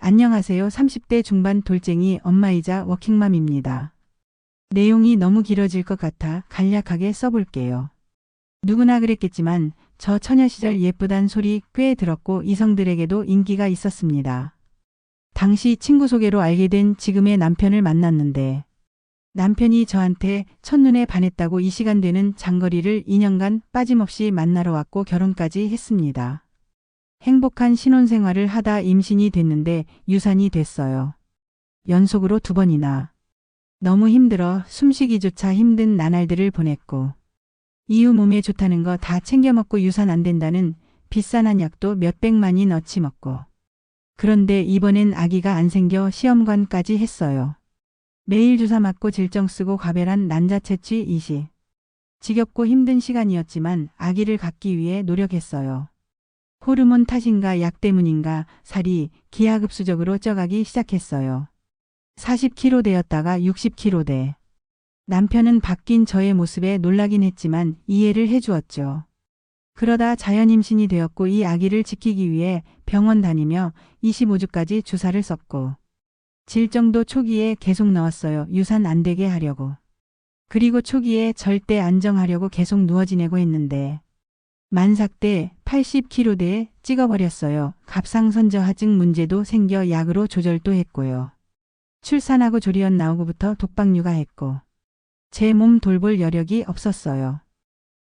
안녕하세요. 30대 중반 돌쟁이 엄마이자 워킹맘입니다. 내용이 너무 길어질 것 같아 간략하게 써볼게요. 누구나 그랬겠지만 저 처녀 시절 예쁘단 소리 꽤 들었고 이성들에게도 인기가 있었습니다. 당시 친구 소개로 알게 된 지금의 남편을 만났는데 남편이 저한테 첫눈에 반했다고 이 시간 되는 장거리를 2년간 빠짐없이 만나러 왔고 결혼까지 했습니다. 행복한 신혼생활을 하다 임신이 됐는데 유산이 됐어요. 연속으로 2번이나. 너무 힘들어 숨쉬기조차 힘든 나날들을 보냈고 이후 몸에 좋다는 거 다 챙겨 먹고 유산 안 된다는 비싼 한약도 몇백만이 넣지 먹고. 그런데 이번엔 아기가 안 생겨 시험관까지 했어요. 매일 주사 맞고 질정 쓰고 가별한 난자채취 이시. 지겹고 힘든 시간이었지만 아기를 갖기 위해 노력했어요. 호르몬 탓인가 약 때문인가 살이 기하급수적으로 쪄가기 시작했어요. 40kg 되었다가 60kg 돼. 남편은 바뀐 저의 모습에 놀라긴 했지만 이해를 해주었죠. 그러다 자연 임신이 되었고 이 아기를 지키기 위해 병원 다니며 25주까지 주사를 썼고 질정도 초기에 계속 넣었어요. 유산 안 되게 하려고. 그리고 초기에 절대 안정하려고 계속 누워 지내고 했는데 만삭 때 80kg대에 찍어버렸어요. 갑상선저하증 문제도 생겨 약으로 조절도 했고요. 출산하고 조리원 나오고부터 독박 육아했고 제 몸 돌볼 여력이 없었어요.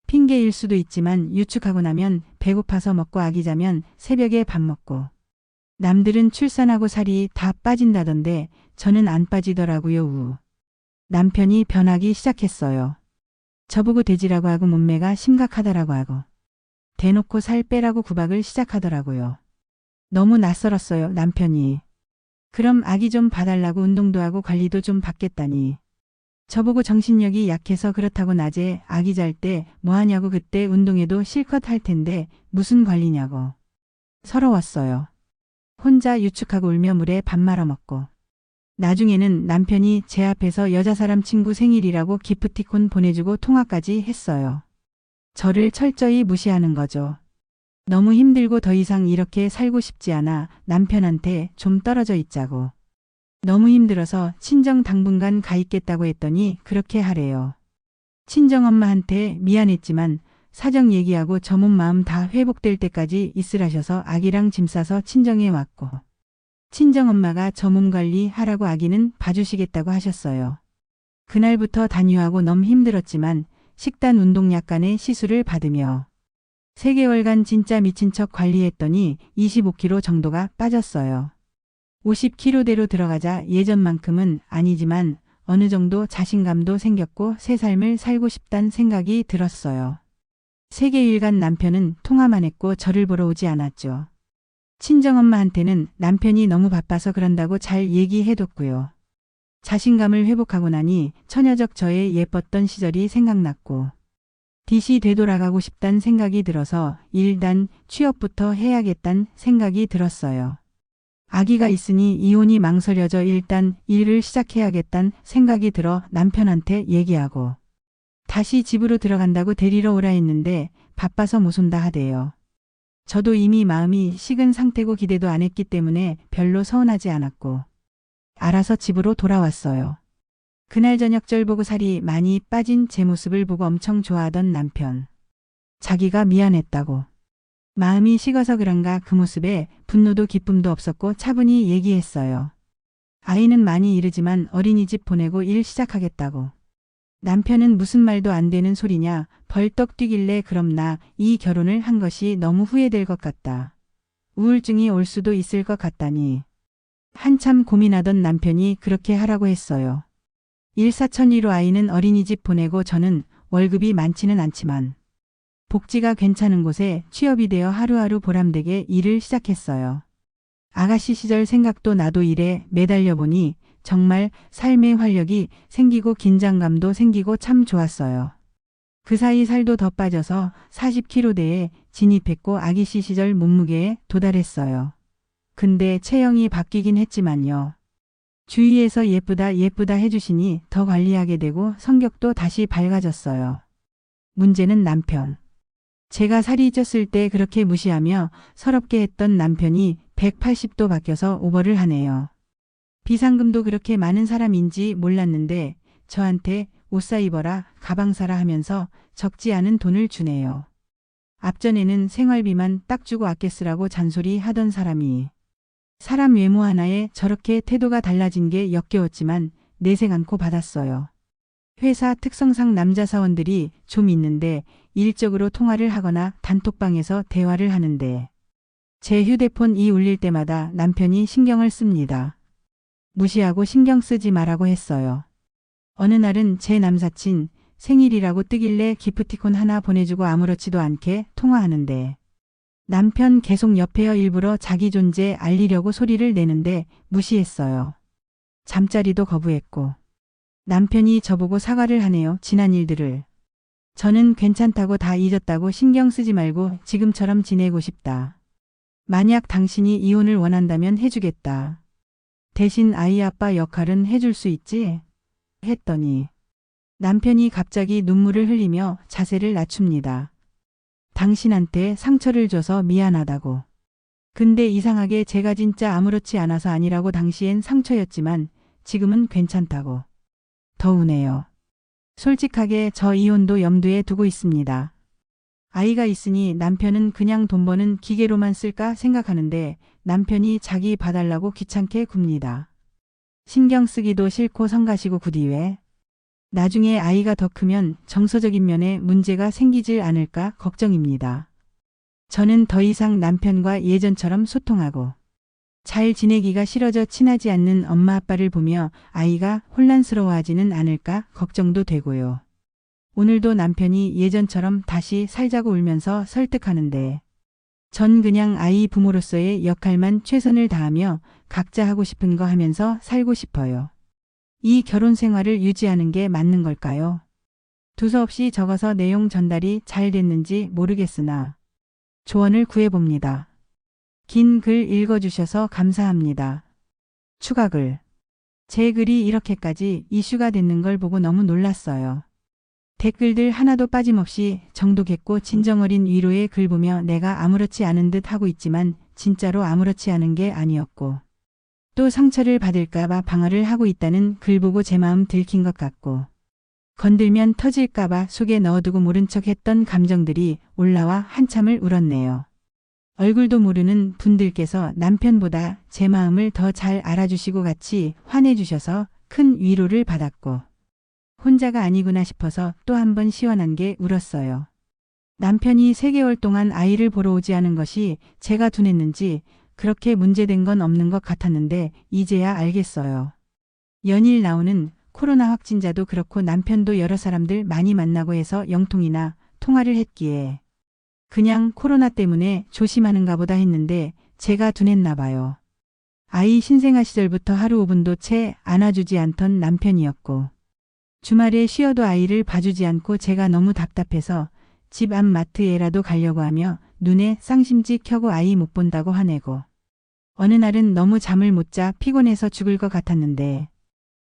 핑계일 수도 있지만 유축하고 나면 배고파서 먹고 아기 자면 새벽에 밥 먹고 남들은 출산하고 살이 다 빠진다던데 저는 안 빠지더라고요. 우. 남편이 변하기 시작했어요. 저보고 돼지라고 하고 몸매가 심각하다라고 하고 대놓고 살 빼라고 구박을 시작하더라고요. 너무 낯설었어요. 남편이. 그럼 아기 좀 봐달라고 운동도 하고 관리도 좀 받겠다니. 저보고 정신력이 약해서 그렇다고 낮에 아기 잘 때 뭐하냐고 그때 운동해도 실컷 할 텐데 무슨 관리냐고. 서러웠어요. 혼자 유축하고 울며 물에 밥 말아 먹고. 나중에는 남편이 제 앞에서 여자 사람 친구 생일이라고 기프티콘 보내주고 통화까지 했어요. 저를 철저히 무시하는 거죠. 너무 힘들고 더 이상 이렇게 살고 싶지 않아 남편한테 좀 떨어져 있자고. 너무 힘들어서 친정 당분간 가 있겠다고 했더니 그렇게 하래요. 친정엄마한테 미안했지만 사정 얘기하고 저 몸 마음 다 회복될 때까지 있으라셔서 아기랑 짐 싸서 친정에 왔고 친정엄마가 저 몸 관리하라고 아기는 봐주시겠다고 하셨어요. 그날부터 단유하고 너무 힘들었지만 식단 운동 약간의 시술을 받으며 3개월간 진짜 미친 척 관리했더니 25kg 정도가 빠졌어요. 50kg대로 들어가자 예전만큼은 아니지만 어느 정도 자신감도 생겼고 새 삶을 살고 싶단 생각이 들었어요. 3개일간 남편은 통화만 했고 저를 보러 오지 않았죠. 친정엄마한테는 남편이 너무 바빠서 그런다고 잘 얘기해뒀고요. 자신감을 회복하고 나니 처녀적 저의 예뻤던 시절이 생각났고 다시 되돌아가고 싶단 생각이 들어서 일단 취업부터 해야겠단 생각이 들었어요. 아기가 있으니 이혼이 망설여져 일단 일을 시작해야겠단 생각이 들어 남편한테 얘기하고 다시 집으로 들어간다고 데리러 오라 했는데 바빠서 못 온다 하대요. 저도 이미 마음이 식은 상태고 기대도 안 했기 때문에 별로 서운하지 않았고 알아서 집으로 돌아왔어요. 그날 저녁 절 보고 살이 많이 빠진 제 모습을 보고 엄청 좋아하던 남편. 자기가 미안했다고. 마음이 식어서 그런가 그 모습에 분노도 기쁨도 없었고 차분히 얘기했어요. 아이는 많이 이르지만 어린이집 보내고 일 시작하겠다고. 남편은 무슨 말도 안 되는 소리냐 벌떡 뛰길래 그럼 나 이 결혼을 한 것이 너무 후회될 것 같다. 우울증이 올 수도 있을 것 같다니. 한참 고민하던 남편이 그렇게 하라고 했어요. 일사천리로 아이는 어린이집 보내고 저는 월급이 많지는 않지만 복지가 괜찮은 곳에 취업이 되어 하루하루 보람되게 일을 시작했어요. 아가씨 시절 생각도 나도 일에 매달려 보니 정말 삶의 활력이 생기고 긴장감도 생기고 참 좋았어요. 그 사이 살도 더 빠져서 40kg대에 진입했고 아기씨 시절 몸무게에 도달했어요. 근데 체형이 바뀌긴 했지만요. 주위에서 예쁘다 예쁘다 해주시니 더 관리하게 되고 성격도 다시 밝아졌어요. 문제는 남편. 제가 살이 쪘을 때 그렇게 무시하며 서럽게 했던 남편이 180도 바뀌어서 오버를 하네요. 비상금도 그렇게 많은 사람인지 몰랐는데 저한테 옷 사 입어라, 가방 사라 하면서 적지 않은 돈을 주네요. 앞전에는 생활비만 딱 주고 아껴 쓰라고 잔소리 하던 사람이 사람 외모 하나에 저렇게 태도가 달라진 게 역겨웠지만 내색 않고 받았어요. 회사 특성상 남자 사원들이 좀 있는데 일적으로 통화를 하거나 단톡방에서 대화를 하는데 제 휴대폰이 울릴 때마다 남편이 신경을 씁니다. 무시하고 신경 쓰지 말라고 했어요. 어느 날은 제 남사친 생일이라고 뜨길래 기프티콘 하나 보내주고 아무렇지도 않게 통화하는데 남편 계속 옆에여 일부러 자기 존재 알리려고 소리를 내는데 무시했어요. 잠자리도 거부했고 남편이 저보고 사과를 하네요. 지난 일들을. 저는 괜찮다고 다 잊었다고 신경 쓰지 말고 지금처럼 지내고 싶다. 만약 당신이 이혼을 원한다면 해주겠다. 대신 아이 아빠 역할은 해줄 수 있지? 했더니 남편이 갑자기 눈물을 흘리며 자세를 낮춥니다. 당신한테 상처를 줘서 미안하다고. 근데 이상하게 제가 진짜 아무렇지 않아서 아니라고 당시엔 상처였지만 지금은 괜찮다고. 더 우네요. 솔직하게 저 이혼도 염두에 두고 있습니다. 아이가 있으니 남편은 그냥 돈 버는 기계로만 쓸까 생각하는데 남편이 자기 봐달라고 귀찮게 굽니다. 신경 쓰기도 싫고 성가시고 굳이 왜? 나중에 아이가 더 크면 정서적인 면에 문제가 생기질 않을까 걱정입니다. 저는 더 이상 남편과 예전처럼 소통하고 잘 지내기가 싫어져 친하지 않는 엄마 아빠를 보며 아이가 혼란스러워하지는 않을까 걱정도 되고요. 오늘도 남편이 예전처럼 다시 살자고 울면서 설득하는데 전 그냥 아이 부모로서의 역할만 최선을 다하며 각자 하고 싶은 거 하면서 살고 싶어요. 이 결혼 생활을 유지하는 게 맞는 걸까요? 두서없이 적어서 내용 전달이 잘 됐는지 모르겠으나 조언을 구해봅니다. 긴 글 읽어주셔서 감사합니다. 추가글. 제 글이 이렇게까지 이슈가 됐는 걸 보고 너무 놀랐어요. 댓글들 하나도 빠짐없이 정독했고 진정어린 위로의 글 보며 내가 아무렇지 않은 듯 하고 있지만 진짜로 아무렇지 않은 게 아니었고 또 상처를 받을까봐 방어를 하고 있다는 글 보고 제 마음 들킨 것 같고 건들면 터질까봐 속에 넣어두고 모른 척 했던 감정들이 올라와 한참을 울었네요. 얼굴도 모르는 분들께서 남편보다 제 마음을 더 잘 알아주시고 같이 화내주셔서 큰 위로를 받았고 혼자가 아니구나 싶어서 또 한 번 시원한 게 울었어요. 남편이 3개월 동안 아이를 보러 오지 않은 것이 제가 둔했는지 그렇게 문제된 건 없는 것 같았는데 이제야 알겠어요. 연일 나오는 코로나 확진자도 그렇고 남편도 여러 사람들 많이 만나고 해서 영통이나 통화를 했기에 그냥 코로나 때문에 조심하는가 보다 했는데 제가 둔했나 봐요. 아이 신생아 시절부터 하루 5분도 채 안아주지 않던 남편이었고 주말에 쉬어도 아이를 봐주지 않고 제가 너무 답답해서 집 앞 마트에라도 가려고 하며 눈에 쌍심지 켜고 아이 못 본다고 화내고 어느 날은 너무 잠을 못 자 피곤해서 죽을 것 같았는데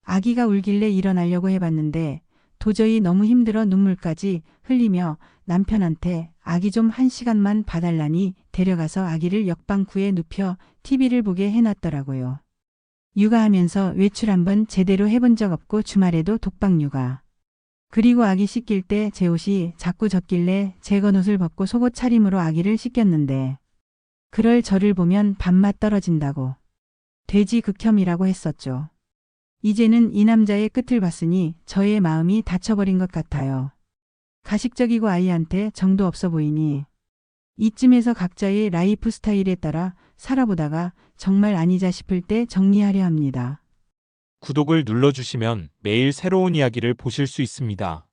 아기가 울길래 일어나려고 해봤는데 도저히 너무 힘들어 눈물까지 흘리며 남편한테 아기 좀 1시간만 봐달라니 데려가서 아기를 옆방구에 눕혀 TV를 보게 해놨더라고요. 육아하면서 외출 한번 제대로 해본 적 없고 주말에도 독박 육아. 그리고 아기 씻길 때 제 옷이 자꾸 젖길래 제 겉옷을 벗고 속옷 차림으로 아기를 씻겼는데 그럴 저를 보면 밥맛 떨어진다고 돼지 극혐이라고 했었죠. 이제는 이 남자의 끝을 봤으니 저의 마음이 닫혀버린 것 같아요. 가식적이고 아이한테 정도 없어 보이니 이쯤에서 각자의 라이프 스타일에 따라 살아보다가 정말 아니자 싶을 때 정리하려 합니다. 구독을 눌러주시면 매일 새로운 이야기를 보실 수 있습니다.